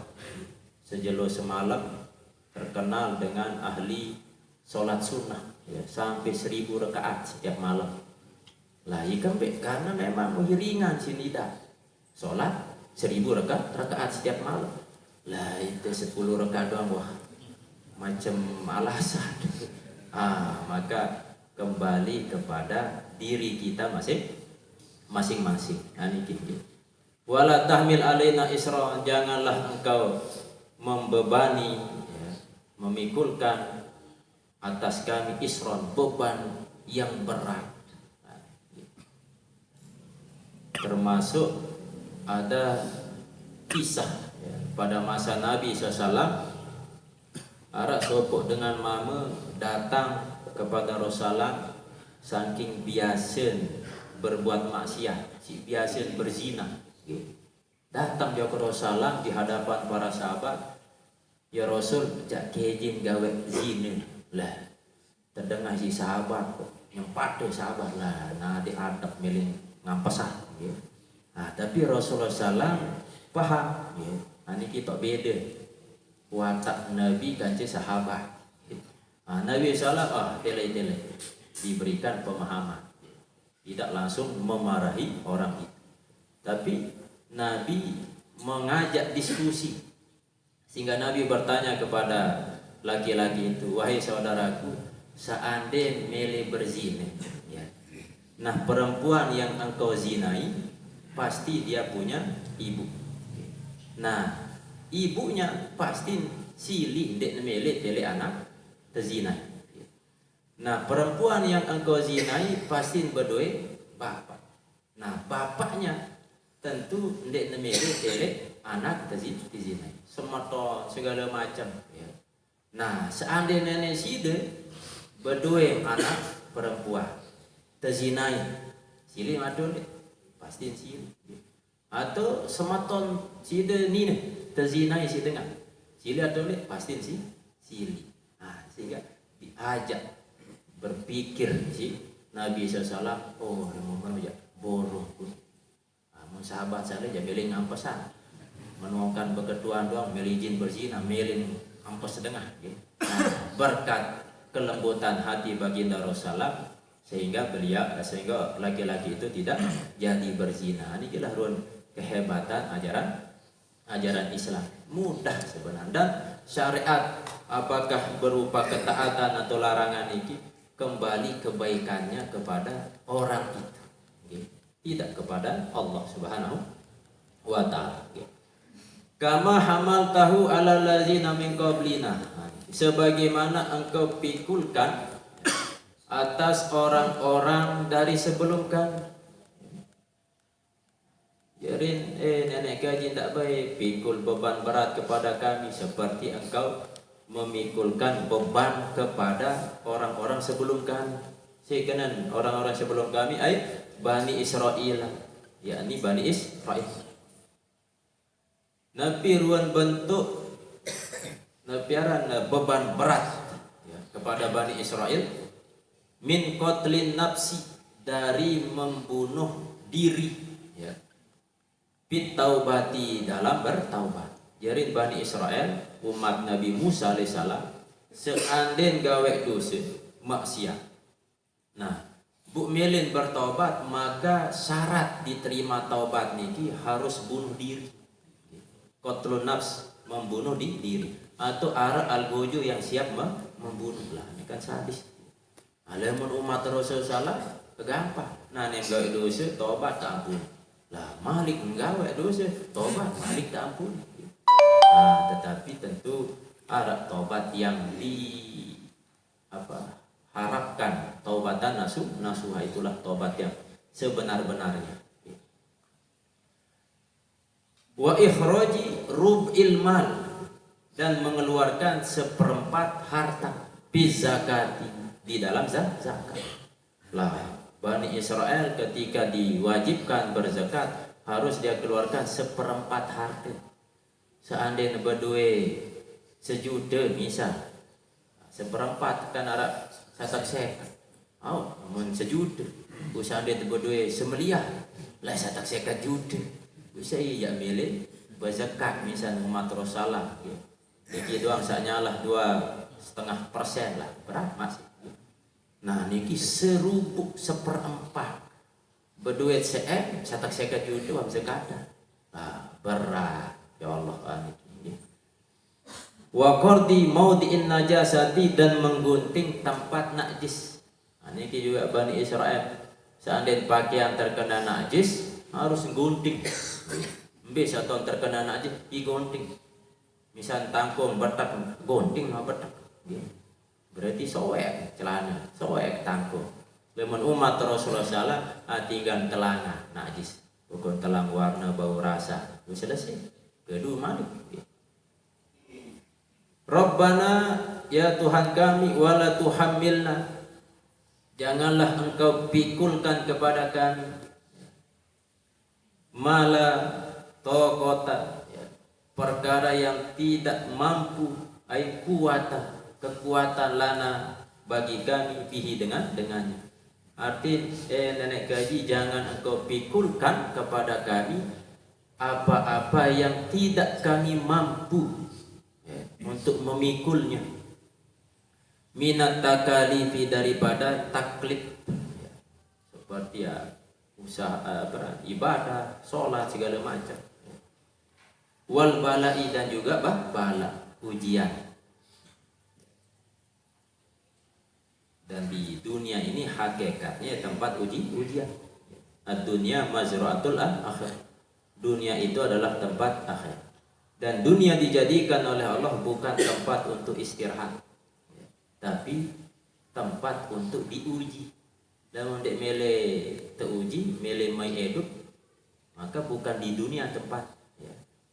sejelo semalam terkenal dengan ahli solat sunnah ya, sampai 1000 rakaat setiap malam. Lah ikan karena memang ringan sini dah solat 1000 rakaat setiap malam. Lah itu 10 rakaat doang, wah macam alasan. Maka kembali kepada diri kita masing-masing. Ini gitu. Wala tahmil alaina isra, janganlah engkau membebani ya, memikulkan atas kami isron, beban yang berat. Termasuk ada kisah ya, pada masa Nabi SAW, arak sopok dengan mama datang kepada Rasulullah saking biasa berbuat maksiat, si biasa berzina. Datang dia ke Rasulullah di hadapan para sahabat, ya Rasul, jak kejin gawe zina. Lah, terdengar si sahabat yang patuh sahabat lah, nah diadap milih ngampesah. Ya. Tapi Rasulullah SAW paham. Ya. Ini kita beda. Watak Nabi kanci sahabat. Nabi SAW tele-tele diberikan pemahaman, tidak langsung memarahi orang itu, tapi Nabi mengajak diskusi, sehingga Nabi bertanya kepada laki-laki itu, wahai saudaraku, seandainya mele berzina ya. Nah perempuan yang engkau zinai pasti dia punya ibu. Nah ibunya pasti silih dek mele tele anak terzinai. Nah perempuan yang engkau zinai pasti berdua bapak. Nah bapaknya tentu dek mele tele anak terzinai. Semoto segala macam ya. Nah seandainya nenek sida berdua anak perempuan terzinai, silih madul pasti silih. Atau sematon sida ni terzinai si tengah, silih atau pasti silih. Sehingga diajak berpikir si Nabi SAW. Oh, mau ya bodoh pun. Sahabat saya aja milih ngampesan, menuangkan beketuan doang, milih izin berzina, milih ampes setengah. Nah, berkat kelembutan hati baginda Rasulullah sehingga laki-laki itu tidak jadi berzina. Ini adalah ruang kehebatan ajaran Islam. Mudah sebenarnya, dan syariat apakah berupa ketaatan atau larangan ini kembali kebaikannya kepada orang itu, tidak kepada Allah Subhanahu wa ta'ala. Kama hamaltahu ala ladzina min qablina, sebagaimana engkau pikulkan atas orang-orang dari sebelum kami. Jarin nenek gaji tak baik, pikul beban berat kepada kami seperti engkau memikulkan beban kepada orang-orang sebelum kami. Sekenan orang-orang sebelum kami Bani Israel, yakni Bani Israel. Nabi ruan bentuk napiaran beban berat ya, kepada Bani Israel min qatlin nafsi, dari membunuh diri ya, bit taubati, dalam bertaubat. Jadi Bani Israel umat Nabi Musa alaihissalam seandainya gawe dosa maksiat, nah bu melin bertaubat, maka syarat diterima taubat niki harus bunuh diri. Qatlun nafs, membunuh diri, atau ara al-gojo yang siap membunuh. Lah ini kan sadis. Alamun umat Rasulullah gampang. Nah nek gawe dosa tobat tak ampun. Lah Malik nggawe dosa tobat Malik tak ampun. Nah, tetapi tentu ada tobat yang harapkan, taubatan nasuha, itulah tobat yang sebenar-benarnya. Wa ikhraji rub'il mal, dan mengeluarkan seperempat harta fi zakati, di dalam zakat. Lah Bani Israel ketika diwajibkan berzakat harus dia keluarkan seperempat harta. Seandainya berdua sejuta misal, seperempat kan ada sasak sekat. Namun sejuta. Seandainya berdua semiliar, lah sasak sekat juta. Saya ya milih berzakat misal umat Rasulullah. Niki doang sanyalah 2,5% lah, berat masih. Nah niki serubuk seperempat. Berduit satak sekat juta zakat. Berat. Ya Allah ini. Wa qardi maudhi'in najasati, dan menggunting tempat najis. Nah, ini juga Bani Israel. Seandainya pakaian terkena najis harus gunting. Bisa tahun terkena najis digunting. Misal tangkung betak gunting betak. Berarti soek celana, soek tangkung. Lemon umat Rasulullah SAW tinggal telana najis. Bukan telang warna bau rasa. Selesai. Kedua Malik. Rabbana, ya Tuhan kami, wala tuhammilna, janganlah engkau pikulkan kepada kami mala taqata, perkara yang tidak mampu, ai kuwata, kekuatan lana bagi kami bihi dengannya. Arti nenek gaji, jangan engkau pikulkan kepada kami apa-apa yang tidak kami mampu untuk memikulnya. Minat takalifi, daripada taklif, seperti usaha ibadah, sholat segala macam. Wal balai, dan juga bala, ujian. Dan di dunia ini hakikatnya tempat ujian. Ad-dunya mazra'atul akhir. Dunia itu adalah tempat akhir. Dan dunia dijadikan oleh Allah bukan tempat untuk istirahat, tapi tempat untuk diuji. Dan untuk mele teuji, mele mai hidup, maka bukan di dunia tempat.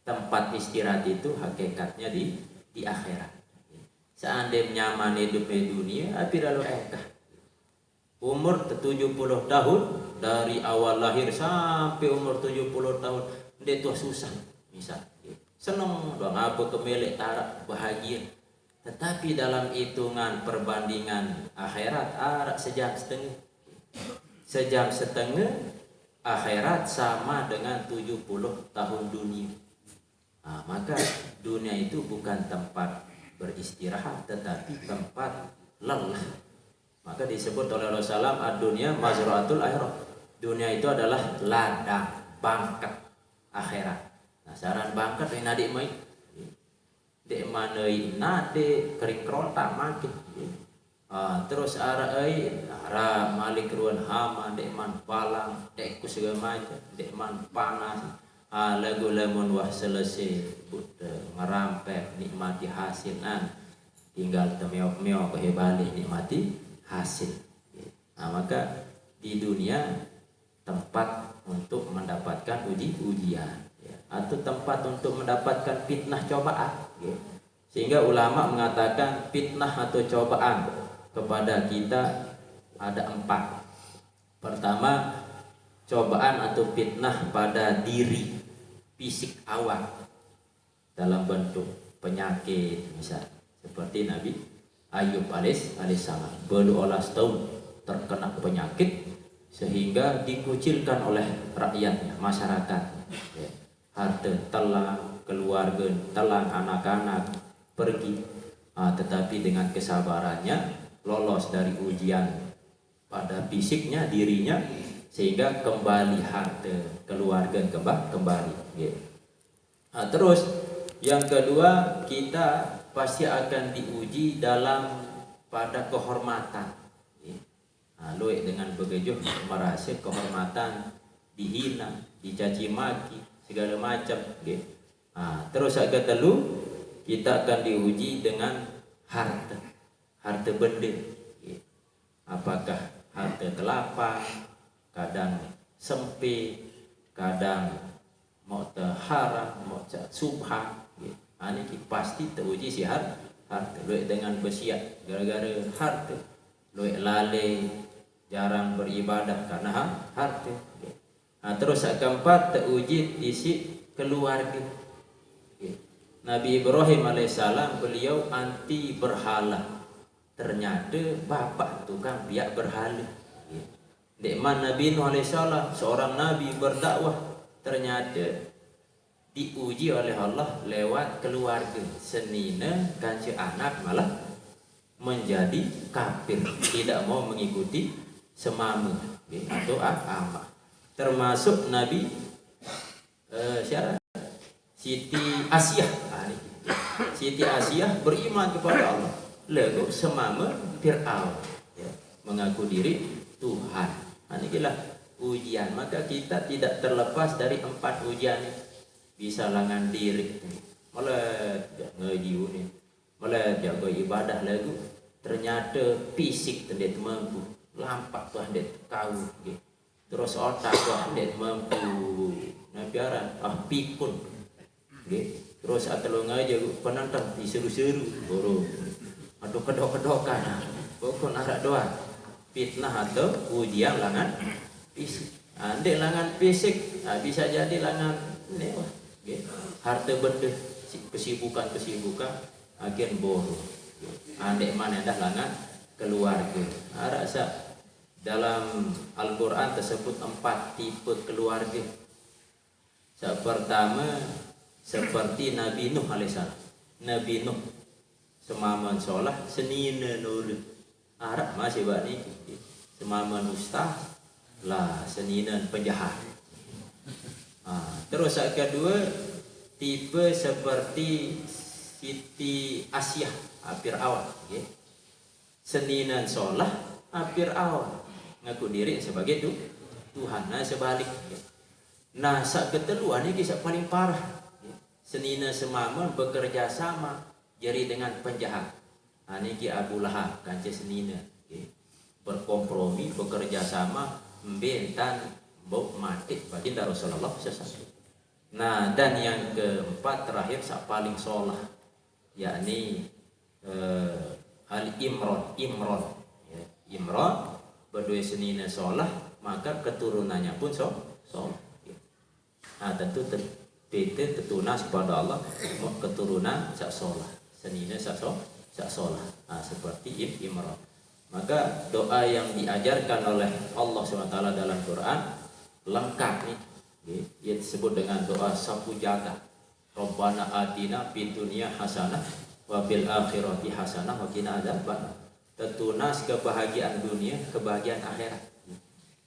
Tempat istirahat itu hakikatnya di akhirat. Seandainya nyaman hidup di dunia, tapi lalu umur 70 tahun, dari awal lahir sampai umur 70 tahun, dia tuh susah misal. Senang doang apa kemelek tarak bahagia. Tetapi dalam hitungan perbandingan akhirat sejam setengah. Sejam setengah akhirat sama dengan 70 tahun dunia. Nah, maka dunia itu bukan tempat beristirahat, tetapi tempat lelah. Maka disebut oleh Rasulullah, ad-dunya mazra'atul akhirah. Dunia itu adalah ladang bangkat akhirat. Nah, saran bangkat ini adik mai. Dek manei nade kering krota makin. Terus ara Malik ruan hama, dek man palang, dek ku segala macam, dek man panas. Lagu lemon wah selesai ngerampek nikmati hasilan, tinggal temeo kehebalik nikmati hasil. Nah, maka di dunia tempat untuk mendapatkan ujian, atau tempat untuk mendapatkan fitnah cobaan. Sehingga ulama mengatakan fitnah atau cobaan kepada kita ada 4. Pertama, cobaan atau fitnah pada diri fisik awal dalam bentuk penyakit, misal seperti Nabi Ayub alaihissalam berulang tahun terkena penyakit sehingga dikucilkan oleh rakyatnya, masyarakat. Harta telang, keluarga telang, anak-anak pergi. Tetapi dengan kesabarannya lolos dari ujian pada fisiknya, dirinya, sehingga kembali harta, keluarga kembali. Terus yang kedua, kita pasti akan diuji dalam pada kehormatan. Luek dengan begejuh merasa kehormatan dihina, dicaci maki, segala macam. Terus agak telu kita akan diuji dengan harta benda. Apakah harta kelapa, kadang sempit, kadang mau haram, mau subhan. Ini pasti teruji si harta. Luek dengan bersiap gara-gara harta. Luek lalai, jarang beribadah karena harta. Terus keempat teruji isi keluarga. Nabi Ibrahim alaihissalam beliau anti berhala. Ternyata bapak tukang biak berhala. Dekman Nabi Nuh alaihissalam seorang nabi berdakwah, ternyata diuji oleh Allah lewat keluarga. Senina kanci anak malah menjadi kafir, tidak mau mengikuti semama atau agama. Termasuk Nabi Siti Asyah. Siti Asyah beriman kepada Allah, lalu semama Fir'aun, mengaku diri Tuhan. Inilah ujian. Maka kita tidak terlepas dari 4 ujian ini. Bisa langan diri, malah ngaji ini, malah jaga ibadah lagu. Ternyata fisik tidak mampu, lampak tuh tidak tahu. Terus otak tuh tidak mampu. Biaran pikun. Terus atau ngaji penantang diseru-seru, boro. Aduh kedok-kedokan, pokok narak doa. Fitnah atau ujian langan fisik. Andai langan fisik, bisa jadi langan harta benda, kesibukan agen boro. Andai mana dah langan keluarga. Rasa dalam Al-Quran tersebut 4 tipe keluarga. Pertama seperti Nabi Nuh alaihissalam. Nabi Nuh semaman solah senina nurut. Arab masih bani semaman ustaz lah senina penjahat. Terus yang kedua tipe seperti Siti Asyah Fir'aun. Seninan solah Fir'aun ngaku diri sebagai Tuhan. Nah sebalik. Nah saat keteluan ini kisah paling parah. Senina semamun bekerja sama jadi dengan penjahat. Niki Abu Lahab kanca senina berkompromi bekerja sama membentan bau mati baginda Rasulullah SAW. Nah dan yang keempat terakhir sak paling solah, yakni Imron berdua senina solah, maka keturunannya pun solah. Tentu tertunas kepada Allah keturunan sak solah, senina sak solah. Seperti Imran. Maka doa yang diajarkan oleh Allah SWT dalam Quran lengkap nih. Ia disebut dengan doa sapu jaga. Rabbana atina fid dunya hasanah wa fil akhirati hasanah wa qina adzabannar. Tertunas kebahagiaan dunia, kebahagiaan akhirat.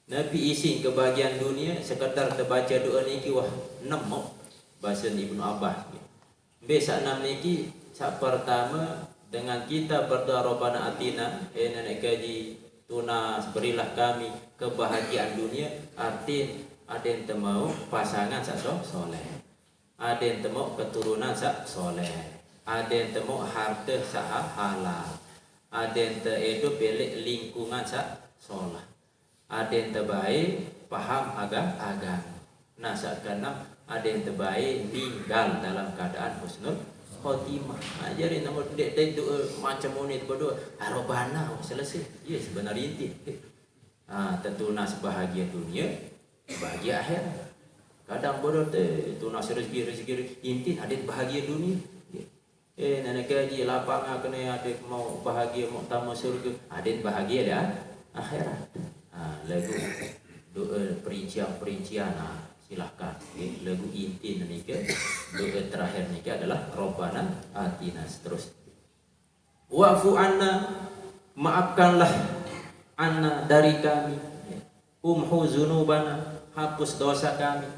Nabi isi kebahagiaan dunia sekedar terbaca doa niki wah nemu bahasa Ibnu Abbas. Besok enam niki sak pertama dengan kita berdoa Rabbana atina nenek kaji tunas berilah kami kebahagiaan dunia, arti ada yang temau pasangan sak soleh, ada yang temau keturunan sak soleh, ada yang temau harta sak halal, ada yang teredu pilih lingkungan sak soleh, ada yang terbaik paham agama. Nah sak keenam ada yang terbaik tinggal dalam keadaan husnul khotimah. Ajarin nama dek doa macam ni berdoa Rabbana selesai. Ya sebenarnya inti. Tertunas bahagia dunia, bahagia akhirat. Kadang bodoh tunas rezeki inti ada bahagia dunia. Nenek gaji lapang kena ada mau bahagia mau tamu surga, ada bahagia dah akhirat. Lagu doa perincian silahkan. Lagu inti nikah doa terakhir nikah adalah Rabbana atina terus. Wa'fu anna, maafkanlah anna dari kami. Umhu zunubana, hapus dosa kami.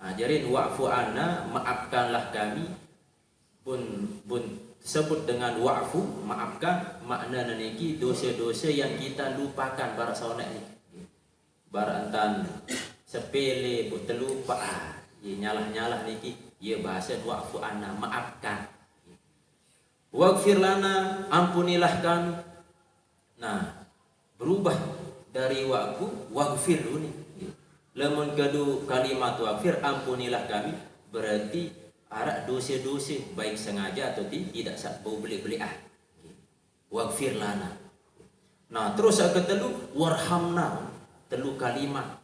Ajarin wa'fu anna, maafkanlah kami. Bun disebut dengan wa'fu, maafkan, makna niki dosa-dosa yang kita lupakan para sahabat ni. Barantan sepele bu terlupa, ye nyalah-nyalah niki ye bahasa wa'fu anna, maafkan. Waghfir lana, ampunilah kami. Nah, berubah dari wa'fu waghfir dulu nih. Lamun kedu kalimat waghfir, ampunilah kami, berarti arak dosa-dosa baik sengaja atau tidak bau beli-beli waghfir lana. Nah, terus agak telu warhamna, telu kalimat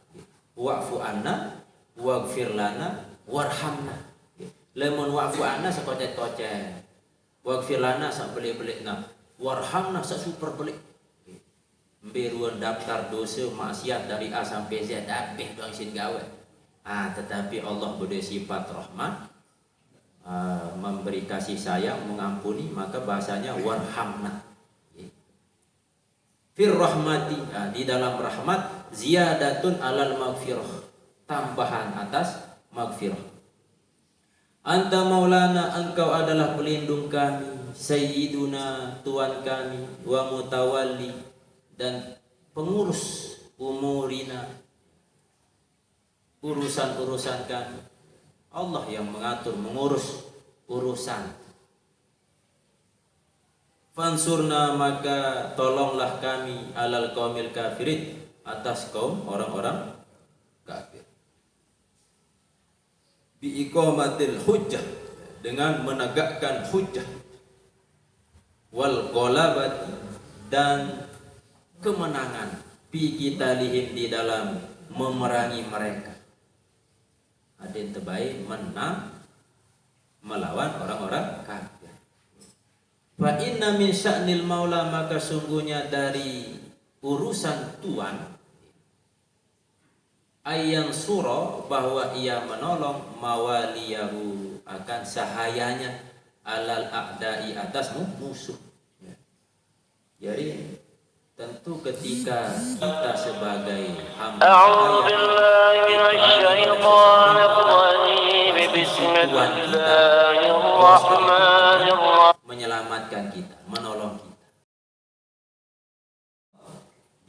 wa'fu anna, waghfir lana, warhamna. Lamun wa'fu anna sekocet-kocet, waghfir lana sak beli-beli, nah warhamna sak super beli. Beruan daftar dosa maksiat dari A sampai Z habis doang sin gawe. Tetapi Allah berdua sifat rahmat, memberi kasih sayang, mengampuni, maka bahasanya warhamna. Fir rahmati, di dalam rahmat, ziyadatun alal maghfirah, tambahan atas maghfirah. Anta maulana, engkau adalah pelindung kami, sayyiduna, tuan kami, wa mutawalli, dan pengurus umurina, urusan-urusan kami. Allah yang mengatur, mengurus urusan. Fansurna, maka tolonglah kami, alal qaumil kafirin, atas kaum orang-orang kafir. Bi iqamatil hujjah, dengan menegakkan hujjah. Wal ghalabati, dan kemenangan, fi qitalihim, di dalam memerangi mereka. Ada yang terbaik menang melawan orang-orang kafir. Fa inna min sya'nil maula, maka sungguhnya dari urusan Tuhan, ayang suro, bahwa ia menolong, mawaliyahu, akan sahayanya, alal a'dai, atas musuh. Jadi tentu ketika kita sebagai hamba menyelamatkan kita, menolong kita,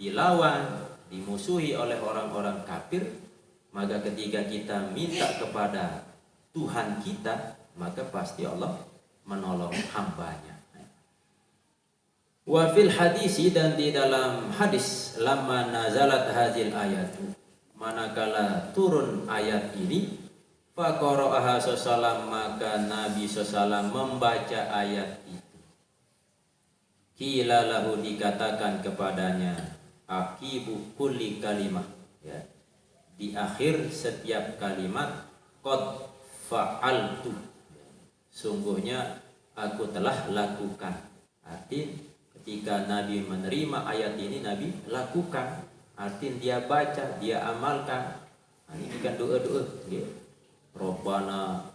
dilawan, dimusuhi oleh orang-orang kafir, maka ketika kita minta kepada Tuhan kita, maka pasti Allah menolong hambanya. Wa fil hadisi, dan di dalam hadis, lama nazalat hazil ayatu, manakala turun ayat ini, faqara'aha sallam, maka Nabi sallam membaca ayat itu. Qila lahu, dikatakan kepadanya, aqibu kulli kalimah, ya, di akhir setiap kalimat, qad fa'altu, sungguhnya aku telah lakukan. Artinya ketika Nabi menerima ayat ini, Nabi lakukan. Artinya dia baca, dia amalkan. Ini kan doa-doa. Ya. Rabbana,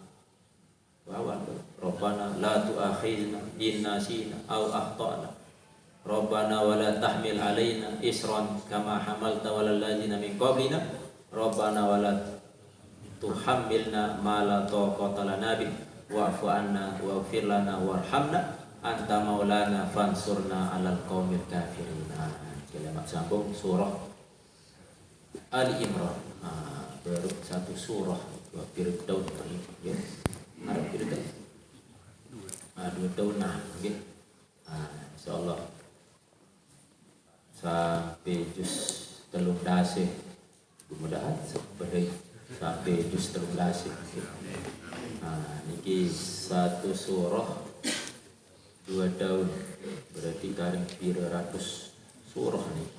Rabbana la tu'akhidna in nasina aw akhtana. Rabbana wa la tahmil alaina isran kama hamalta walal ladzina min qablina. Rabbana wa la tuhammilna ma la taqata lana bih wa'fu anna waghfir lana warhamna anta maulana fansurna alal qaumil kafirin. Kalimat sambung surah Ali Imran. Baru satu surah, dua periode tahun ya. Ada periode dua tahun gitu. Insyaallah sampai juz telung dase, mudah-mudahan sampai juz telung dase. Niki satu surah 2 tahun, berarti kareng 300 surah nih.